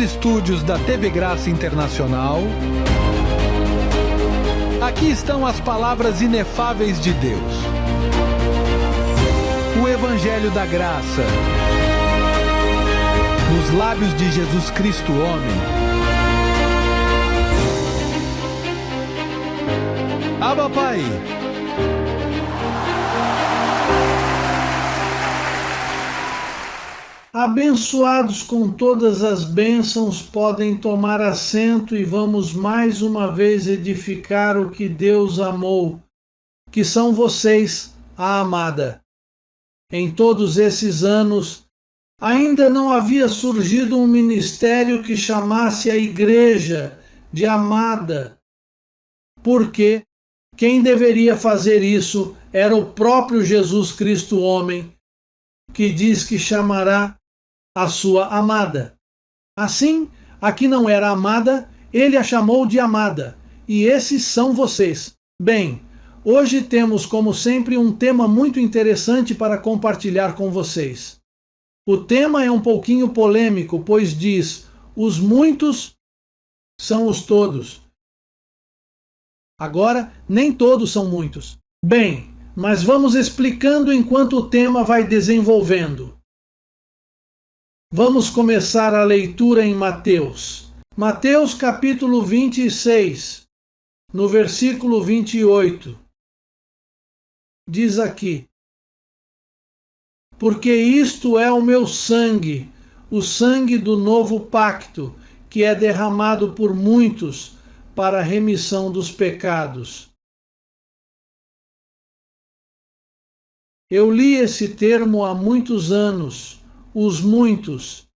estúdios da TV Graça Internacional, aqui estão as palavras inefáveis de Deus. O Evangelho da Graça, nos lábios de Jesus Cristo, homem. Abba, Pai. Abençoados com todas as bênçãos, podem tomar assento e vamos mais uma vez edificar o que Deus amou, que são vocês, a amada. Em todos esses anos, ainda não havia surgido um ministério que chamasse a igreja de amada, porque quem deveria fazer isso era o próprio Jesus Cristo, homem, que diz que chamará a sua amada. Assim, a que não era amada, ele a chamou de amada, e esses são vocês. Bem, hoje temos, como sempre, um tema muito interessante para compartilhar com vocês. O tema é um pouquinho polêmico, pois diz: os muitos são os todos. Agora, nem todos são muitos. Bem, mas vamos explicando enquanto o tema vai desenvolvendo. Vamos começar a leitura em Mateus. Mateus capítulo 26, no versículo 28. Diz aqui: porque isto é o meu sangue, o sangue do novo pacto, que é derramado por muitos para a remissão dos pecados. Eu li esse termo há muitos anos, os muitos,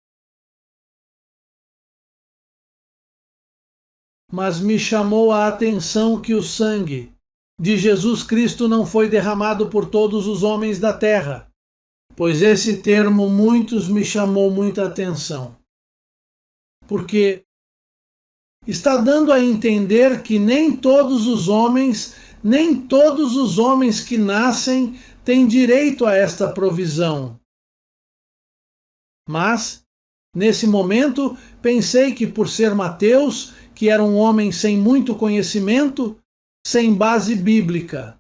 mas me chamou a atenção que o sangue de Jesus Cristo não foi derramado por todos os homens da terra, pois esse termo muitos me chamou muita atenção, porque está dando a entender que nem todos os homens que nascem têm direito a esta provisão. Mas, nesse momento, pensei que por ser Mateus, que era um homem sem muito conhecimento, sem base bíblica.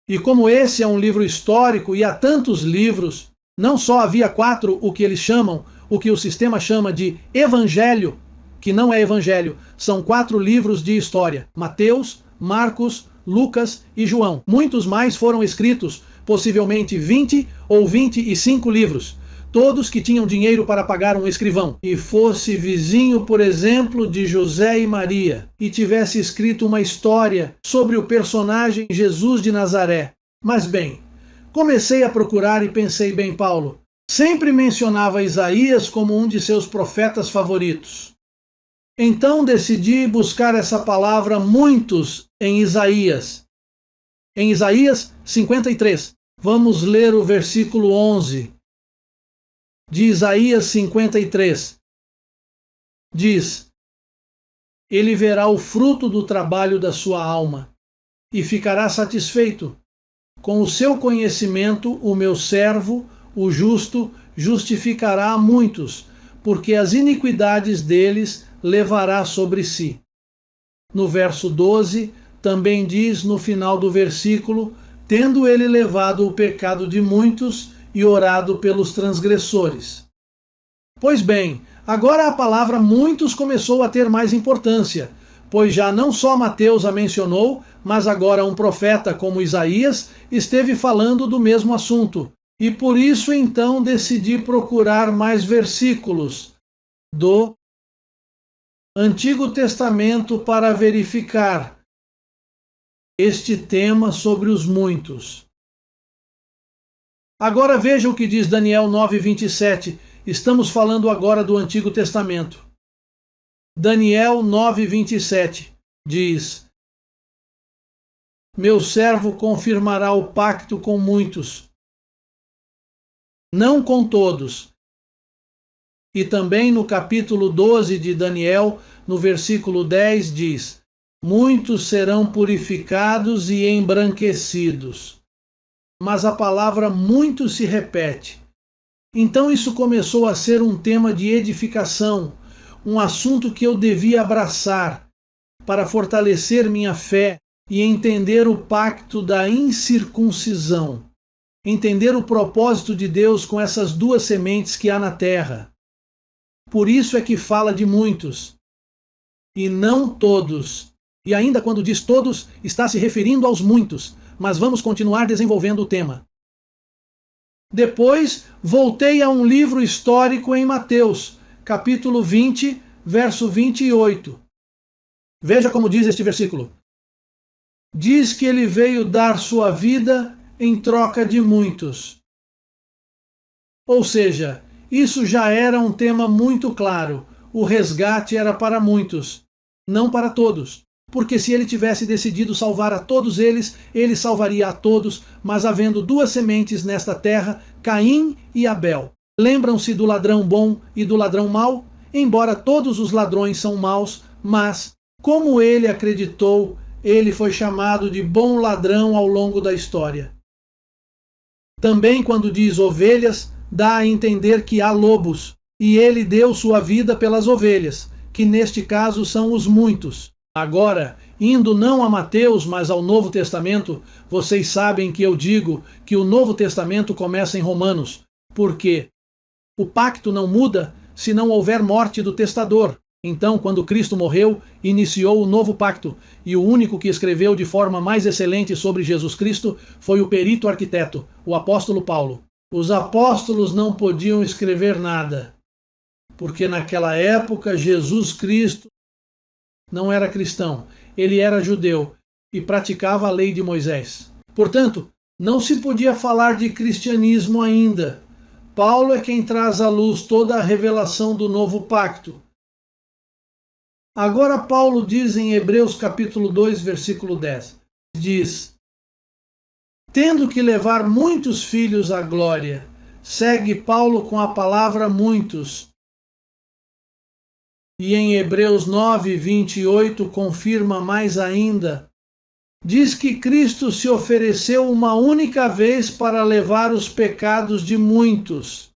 E como esse é um livro histórico e há tantos livros, não só havia 4 o que o sistema chama de evangelho, que não é evangelho, são 4 livros de história: Mateus, Marcos, Lucas e João. Muitos mais foram escritos, possivelmente 20 ou 25 livros. Todos que tinham dinheiro para pagar um escrivão, e fosse vizinho, por exemplo, de José e Maria, e tivesse escrito uma história sobre o personagem Jesus de Nazaré. Mas bem, comecei a procurar e pensei: bem, Paulo sempre mencionava Isaías como um de seus profetas favoritos. Então decidi buscar essa palavra muitos em Isaías. Em Isaías 53, vamos ler o versículo 11. De Isaías 53, diz: ele verá o fruto do trabalho da sua alma e ficará satisfeito. Com o seu conhecimento, o meu servo, o justo, justificará a muitos, porque as iniquidades deles levará sobre si. No verso 12, também diz no final do versículo: tendo ele levado o pecado de muitos e orado pelos transgressores. Pois bem, agora a palavra muitos começou a ter mais importância, pois já não só Mateus a mencionou, mas agora um profeta como Isaías esteve falando do mesmo assunto. E por isso então decidi procurar mais versículos do Antigo Testamento para verificar este tema sobre os muitos. Agora veja o que diz Daniel 9:27. Estamos falando agora do Antigo Testamento. Daniel 9:27 diz: meu servo confirmará o pacto com muitos, não com todos. E também no capítulo 12 de Daniel, no versículo 10, diz: muitos serão purificados e embranquecidos. Mas a palavra muito se repete. Então isso começou a ser um tema de edificação, um assunto que eu devia abraçar para fortalecer minha fé e entender o pacto da incircuncisão. Entender o propósito de Deus com essas duas sementes que há na terra. Por isso é que fala de muitos, e não todos. E ainda quando diz todos, está se referindo aos muitos. Mas vamos continuar desenvolvendo o tema. Depois, voltei a um livro histórico em Mateus, capítulo 20, verso 28. Veja como diz este versículo. Diz que ele veio dar sua vida em troca de muitos. Ou seja, isso já era um tema muito claro. O resgate era para muitos, não para todos. Porque se ele tivesse decidido salvar a todos eles, ele salvaria a todos, mas havendo duas sementes nesta terra, Caim e Abel. Lembram-se do ladrão bom e do ladrão mau? Embora todos os ladrões são maus, mas, como ele acreditou, ele foi chamado de bom ladrão ao longo da história. Também quando diz ovelhas, dá a entender que há lobos, e ele deu sua vida pelas ovelhas, que neste caso são os muitos. Agora, indo não a Mateus, mas ao Novo Testamento, vocês sabem que eu digo que o Novo Testamento começa em Romanos, porque o pacto não muda se não houver morte do testador. Então, quando Cristo morreu, iniciou o novo pacto, e o único que escreveu de forma mais excelente sobre Jesus Cristo foi o perito arquiteto, o apóstolo Paulo. Os apóstolos não podiam escrever nada, porque naquela época Jesus Cristo não era cristão, ele era judeu e praticava a lei de Moisés. Portanto, não se podia falar de cristianismo ainda. Paulo é quem traz à luz toda a revelação do novo pacto. Agora Paulo diz em Hebreus capítulo 2, versículo 10, diz: tendo que levar muitos filhos à glória, segue Paulo com a palavra muitos. E em Hebreus 9, 28 confirma mais ainda. Diz que Cristo se ofereceu uma única vez para levar os pecados de muitos.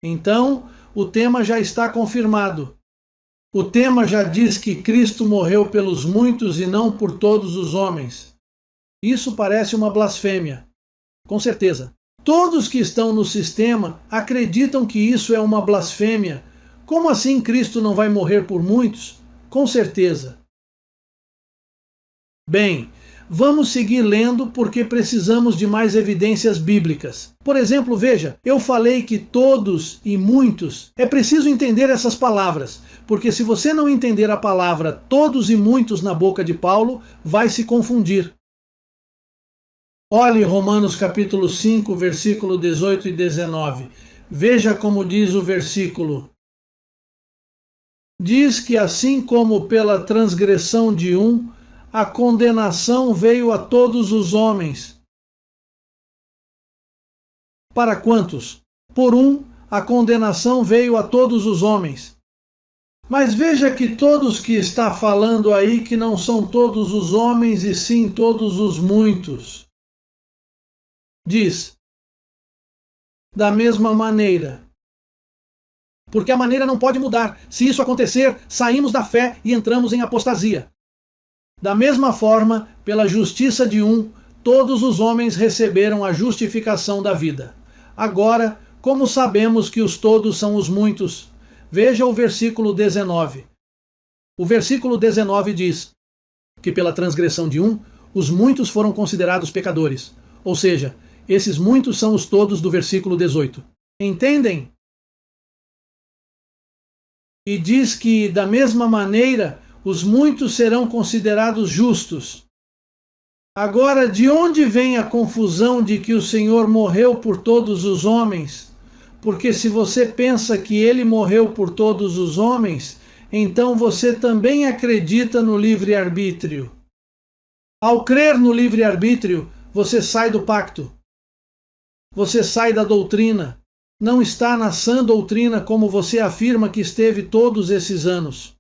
Então, o tema já está confirmado. O tema já diz que Cristo morreu pelos muitos e não por todos os homens. Isso parece uma blasfêmia. Com certeza. Todos que estão no sistema acreditam que isso é uma blasfêmia. Como assim Cristo não vai morrer por muitos? Com certeza. Bem, vamos seguir lendo porque precisamos de mais evidências bíblicas. Por exemplo, veja, eu falei que todos e muitos. É preciso entender essas palavras, porque se você não entender a palavra todos e muitos na boca de Paulo, vai se confundir. Olhe Romanos capítulo 5, versículo 18 e 19. Veja como diz o versículo. Diz que assim como pela transgressão de um, a condenação veio a todos os homens. Para quantos? Por um, a condenação veio a todos os homens. Mas veja que todos que está falando aí que não são todos os homens e sim todos os muitos. Diz, da mesma maneira. Porque a maneira não pode mudar. Se isso acontecer, saímos da fé e entramos em apostasia. Da mesma forma, pela justiça de um, todos os homens receberam a justificação da vida. Agora, como sabemos que os todos são os muitos? Veja o versículo 19. O versículo 19 diz que pela transgressão de um, os muitos foram considerados pecadores. Ou seja, esses muitos são os todos do versículo 18. Entendem? E diz que, da mesma maneira, os muitos serão considerados justos. Agora, de onde vem a confusão de que o Senhor morreu por todos os homens? Porque se você pensa que ele morreu por todos os homens, então você também acredita no livre-arbítrio. Ao crer no livre-arbítrio, você sai do pacto. Você sai da doutrina. Não está na sã doutrina como você afirma que esteve todos esses anos.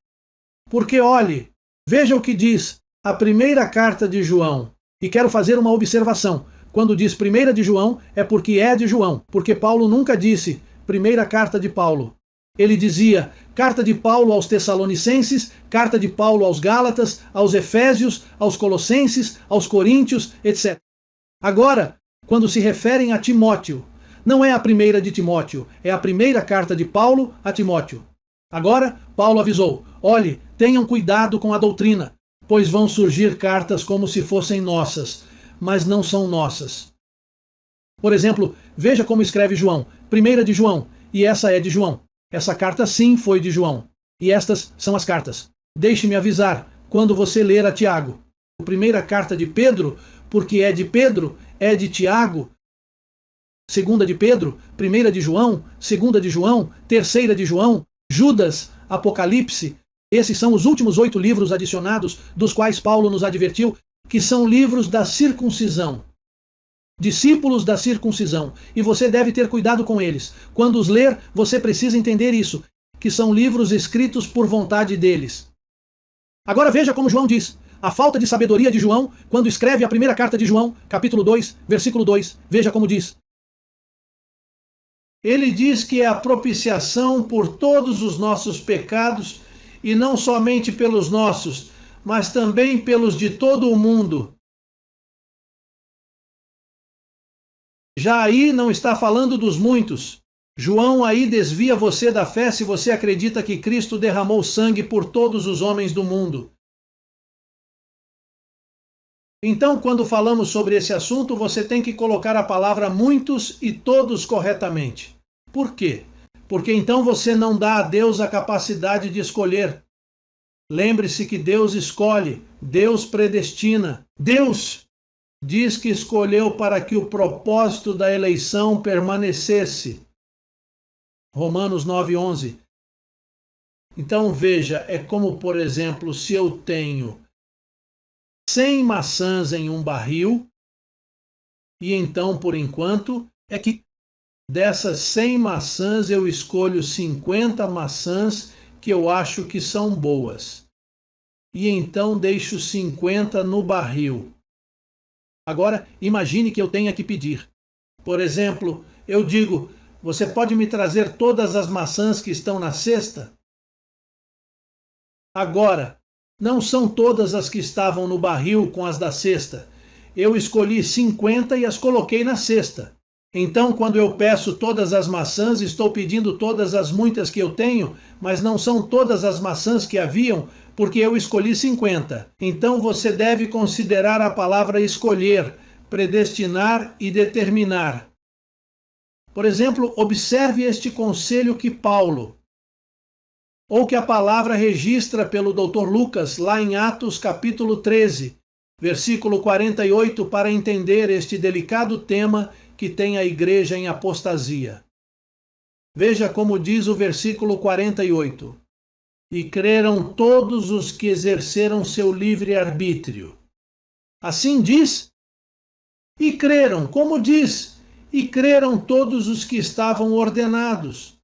Porque olhe, veja o que diz a primeira carta de João. E quero fazer uma observação. Quando diz 1 de João, é porque é de João, porque Paulo nunca disse primeira carta de Paulo. Ele dizia carta de Paulo aos Tessalonicenses, carta de Paulo aos Gálatas, aos Efésios, aos Colossenses, aos Coríntios, etc. Agora, quando se referem a Timóteo, não é a primeira de Timóteo, é a primeira carta de Paulo a Timóteo. Agora, Paulo avisou: olhe, tenham cuidado com a doutrina, pois vão surgir cartas como se fossem nossas, mas não são nossas. Por exemplo, veja como escreve João, 1 de João, e essa é de João. Essa carta sim foi de João, e estas são as cartas. Deixe-me avisar, quando você ler a Tiago, a primeira carta de Pedro, porque é de Pedro, é de Tiago, segunda de Pedro, primeira de João, segunda de João, terceira de João, Judas, Apocalipse. Esses são os últimos 8 livros adicionados, dos quais Paulo nos advertiu que são livros da circuncisão. Discípulos da circuncisão. E você deve ter cuidado com eles. Quando os ler, você precisa entender isso, que são livros escritos por vontade deles. Agora veja como João diz. A falta de sabedoria de João, quando escreve a primeira carta de João, capítulo 2, versículo 2. Veja como diz. Ele diz que é a propiciação por todos os nossos pecados, e não somente pelos nossos, mas também pelos de todo o mundo. Já aí não está falando dos muitos. João aí desvia você da fé se você acredita que Cristo derramou sangue por todos os homens do mundo. Então, quando falamos sobre esse assunto, você tem que colocar a palavra muitos e todos corretamente. Por quê? Porque então você não dá a Deus a capacidade de escolher. Lembre-se que Deus escolhe, Deus predestina. Deus diz que escolheu para que o propósito da eleição permanecesse. Romanos 9:11. Então veja, é como, por exemplo, se eu tenho 100 maçãs em um barril, e então, por enquanto, é que dessas 100 maçãs eu escolho 50 maçãs que eu acho que são boas. E então deixo 50 no barril. Agora, imagine que eu tenha que pedir. Por exemplo, eu digo: você pode me trazer todas as maçãs que estão na cesta? Agora, não são todas as que estavam no barril com as da cesta. Eu escolhi 50 e as coloquei na cesta. Então, quando eu peço todas as maçãs, estou pedindo todas as muitas que eu tenho, mas não são todas as maçãs que haviam, porque eu escolhi 50. Então você deve considerar a palavra escolher, predestinar e determinar. Por exemplo, observe este conselho que Paulo, ou que a palavra registra pelo Dr. Lucas, lá em Atos capítulo 13, versículo 48, para entender este delicado tema que tem a igreja em apostasia. Veja como diz o versículo 48. E creram todos os que exerceram seu livre-arbítrio. Assim diz? E creram, como diz? E creram todos os que estavam ordenados.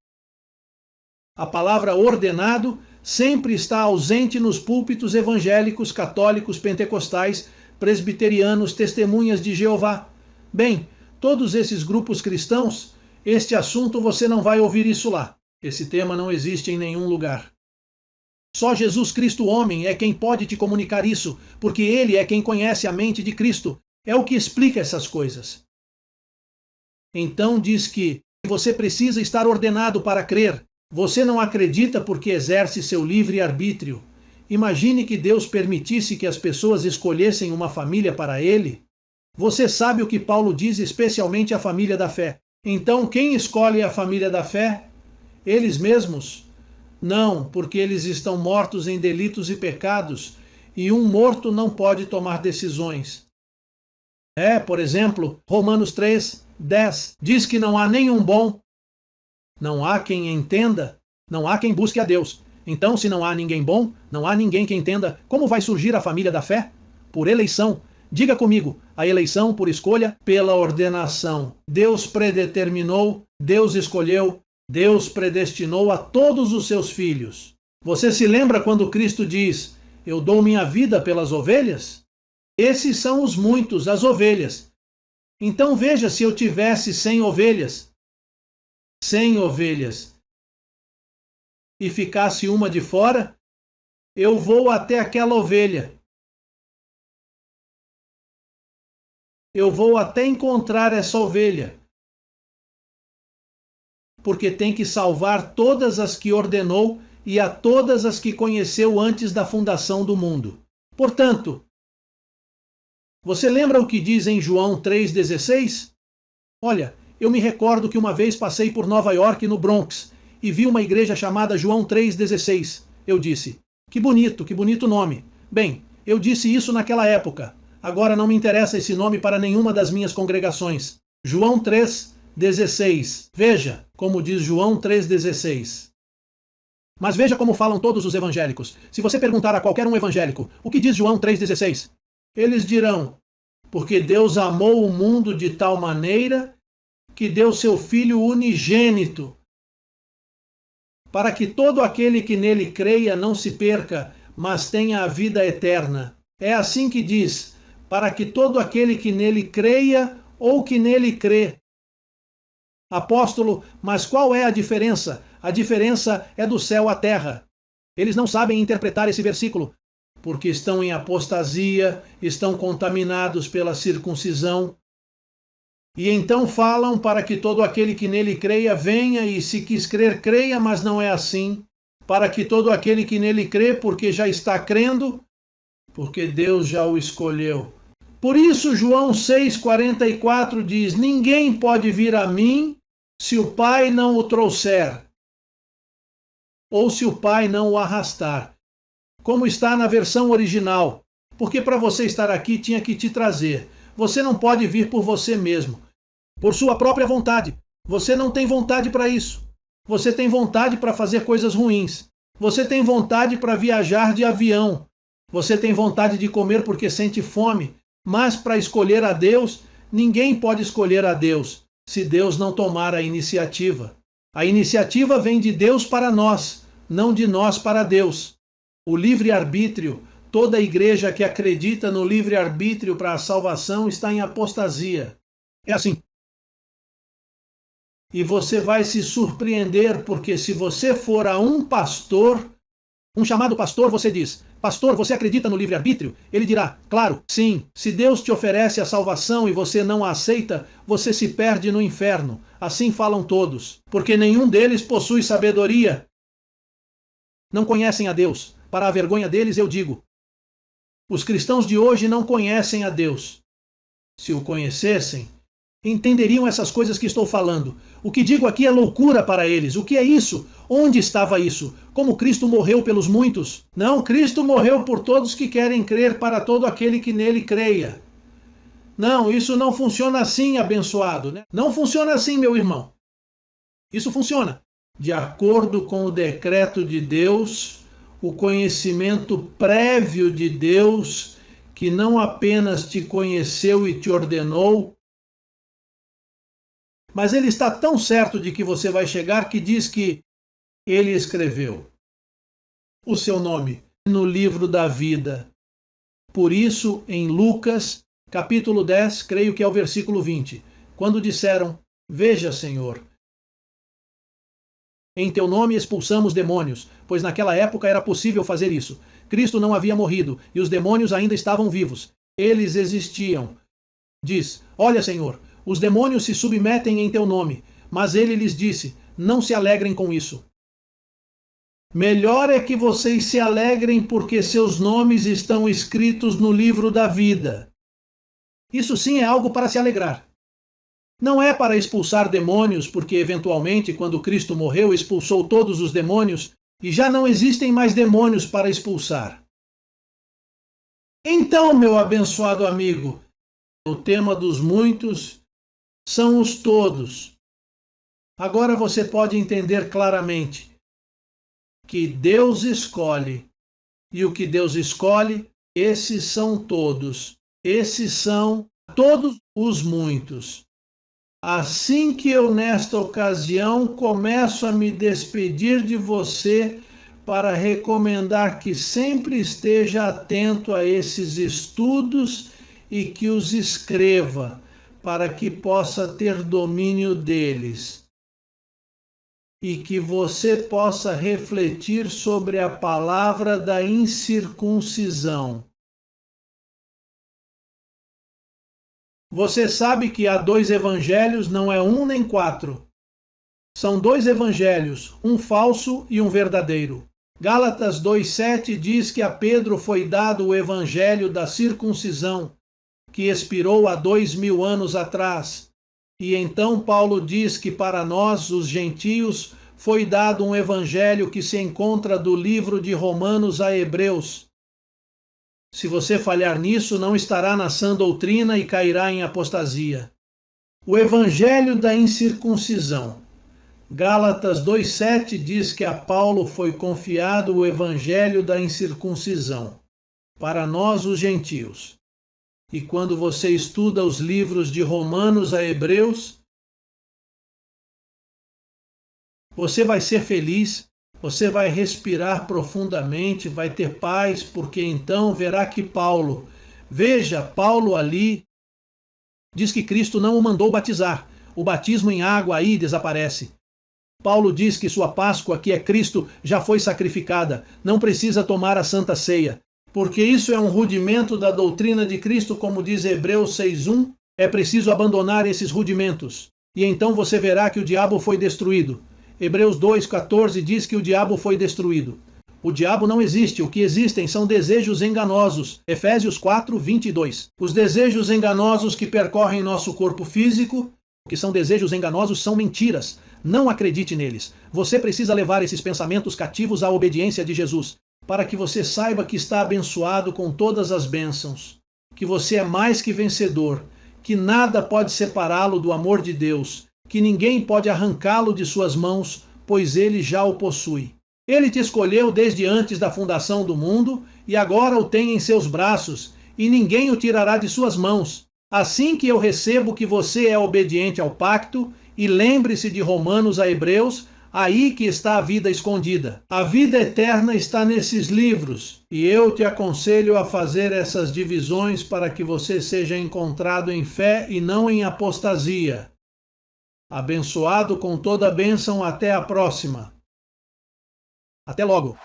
A palavra ordenado sempre está ausente nos púlpitos evangélicos, católicos, pentecostais, presbiterianos, testemunhas de Jeová. Bem, todos esses grupos cristãos, este assunto você não vai ouvir isso lá. Esse tema não existe em nenhum lugar. Só Jesus Cristo homem é quem pode te comunicar isso, porque ele é quem conhece a mente de Cristo, é o que explica essas coisas. Então diz que você precisa estar ordenado para crer. Você não acredita porque exerce seu livre-arbítrio. Imagine que Deus permitisse que as pessoas escolhessem uma família para ele. Você sabe o que Paulo diz, especialmente a família da fé. Então quem escolhe a família da fé? Eles mesmos? Não, porque eles estão mortos em delitos e pecados, e um morto não pode tomar decisões. Por exemplo, Romanos 3:10 diz que não há nenhum bom, não há quem entenda, não há quem busque a Deus. Então, se não há ninguém bom, não há ninguém que entenda, como vai surgir a família da fé? Por eleição. Diga comigo, a eleição por escolha, pela ordenação. Deus predeterminou, Deus escolheu, Deus predestinou a todos os seus filhos. Você se lembra quando Cristo diz: eu dou minha vida pelas ovelhas? Esses são os muitos, as ovelhas. Então veja, se eu tivesse 100 ovelhas, e ficasse uma de fora, eu vou até aquela ovelha. Eu vou até encontrar essa ovelha, porque tem que salvar todas as que ordenou e a todas as que conheceu antes da fundação do mundo. Portanto, você lembra o que diz em João 3,16? Olha, eu me recordo que uma vez passei por Nova York, no Bronx, e vi uma igreja chamada João 3,16. Eu disse, que bonito nome. Bem, eu disse isso naquela época. Agora não me interessa esse nome para nenhuma das minhas congregações. João 3,16. Veja como diz João 3,16. Mas veja como falam todos os evangélicos. Se você perguntar a qualquer um evangélico, o que diz João 3,16? Eles dirão, porque Deus amou o mundo de tal maneira que deu seu Filho unigênito, para que todo aquele que nele creia não se perca, mas tenha a vida eterna. É assim que diz, para que todo aquele que nele creia ou que nele crê. Apóstolo, mas qual é a diferença? A diferença é do céu à terra. Eles não sabem interpretar esse versículo, porque estão em apostasia, estão contaminados pela circuncisão. E então falam para que todo aquele que nele creia venha, e se quis crer, creia, mas não é assim. Para que todo aquele que nele crê, porque já está crendo, porque Deus já o escolheu. Por isso, João 6,44 diz, ninguém pode vir a mim se o Pai não o trouxer, ou se o Pai não o arrastar. Como está na versão original, porque para você estar aqui tinha que te trazer. Você não pode vir por você mesmo, por sua própria vontade. Você não tem vontade para isso. Você tem vontade para fazer coisas ruins. Você tem vontade para viajar de avião. Você tem vontade de comer porque sente fome. Mas para escolher a Deus, ninguém pode escolher a Deus se Deus não tomar a iniciativa. A iniciativa vem de Deus para nós, não de nós para Deus. O livre-arbítrio, toda igreja que acredita no livre-arbítrio para a salvação está em apostasia. É assim. E você vai se surpreender, porque se você for a um pastor, um chamado pastor, você diz, pastor, você acredita no livre-arbítrio? Ele dirá, claro, sim. Se Deus te oferece a salvação e você não a aceita, você se perde no inferno. Assim falam todos, porque nenhum deles possui sabedoria. Não conhecem a Deus. Para a vergonha deles, eu digo, os cristãos de hoje não conhecem a Deus. Se o conhecessem, entenderiam essas coisas que estou falando. O que digo aqui é loucura para eles. O que é isso? Onde estava isso? Como Cristo morreu pelos muitos? Não, Cristo morreu por todos que querem crer, para todo aquele que nele creia. Não, isso não funciona assim, abençoado, né? Não funciona assim, meu irmão. Isso funciona de acordo com o decreto de Deus, o conhecimento prévio de Deus, que não apenas te conheceu e te ordenou, mas ele está tão certo de que você vai chegar que diz que ele escreveu o seu nome no livro da vida. Por isso, em Lucas, capítulo 10, creio que é o versículo 20, quando disseram, veja, Senhor, em teu nome expulsamos demônios, pois naquela época era possível fazer isso. Cristo não havia morrido e os demônios ainda estavam vivos. Eles existiam. Diz, olha, Senhor, os demônios se submetem em teu nome. Mas ele lhes disse, não se alegrem com isso. Melhor é que vocês se alegrem porque seus nomes estão escritos no livro da vida. Isso sim é algo para se alegrar. Não é para expulsar demônios, porque eventualmente, quando Cristo morreu, expulsou todos os demônios e já não existem mais demônios para expulsar. Então, meu abençoado amigo, o tema dos muitos são os todos. Agora você pode entender claramente que Deus escolhe, e o que Deus escolhe, esses são todos. Esses são todos os muitos. Assim que eu, nesta ocasião, começo a me despedir de você para recomendar que sempre esteja atento a esses estudos e que os escreva, para que possa ter domínio deles e que você possa refletir sobre a palavra da incircuncisão. Você sabe que há 2 evangelhos, não é 1 nem 4. São 2 evangelhos, um falso e um verdadeiro. Gálatas 2:7 diz que a Pedro foi dado o evangelho da circuncisão, que expirou há 2000 anos atrás. E então Paulo diz que para nós, os gentios, foi dado um evangelho que se encontra do livro de Romanos a Hebreus. Se você falhar nisso, não estará na sã doutrina e cairá em apostasia. O evangelho da incircuncisão. Gálatas 2:7 diz que a Paulo foi confiado o evangelho da incircuncisão, para nós os gentios. E quando você estuda os livros de Romanos a Hebreus, você vai ser feliz, você vai respirar profundamente, vai ter paz, porque então verá que Paulo, veja, Paulo ali diz que Cristo não o mandou batizar. O batismo em água aí desaparece. Paulo diz que sua Páscoa, que é Cristo, já foi sacrificada, não precisa tomar a Santa Ceia, porque isso é um rudimento da doutrina de Cristo, como diz Hebreus 6:1, é preciso abandonar esses rudimentos, e então você verá que o diabo foi destruído. Hebreus 2:14 diz que o diabo foi destruído. O diabo não existe, o que existem são desejos enganosos. Efésios 4:22. Os desejos enganosos que percorrem nosso corpo físico, que são desejos enganosos, são mentiras. Não acredite neles. Você precisa levar esses pensamentos cativos à obediência de Jesus, para que você saiba que está abençoado com todas as bênçãos, que você é mais que vencedor, que nada pode separá-lo do amor de Deus, que ninguém pode arrancá-lo de suas mãos, pois ele já o possui. Ele te escolheu desde antes da fundação do mundo e agora o tem em seus braços, e ninguém o tirará de suas mãos. Assim que eu recebo que você é obediente ao pacto, e lembre-se de Romanos a Hebreus, aí que está a vida escondida. A vida eterna está nesses livros, e eu te aconselho a fazer essas divisões para que você seja encontrado em fé e não em apostasia. Abençoado com toda a bênção, até a próxima. Até logo!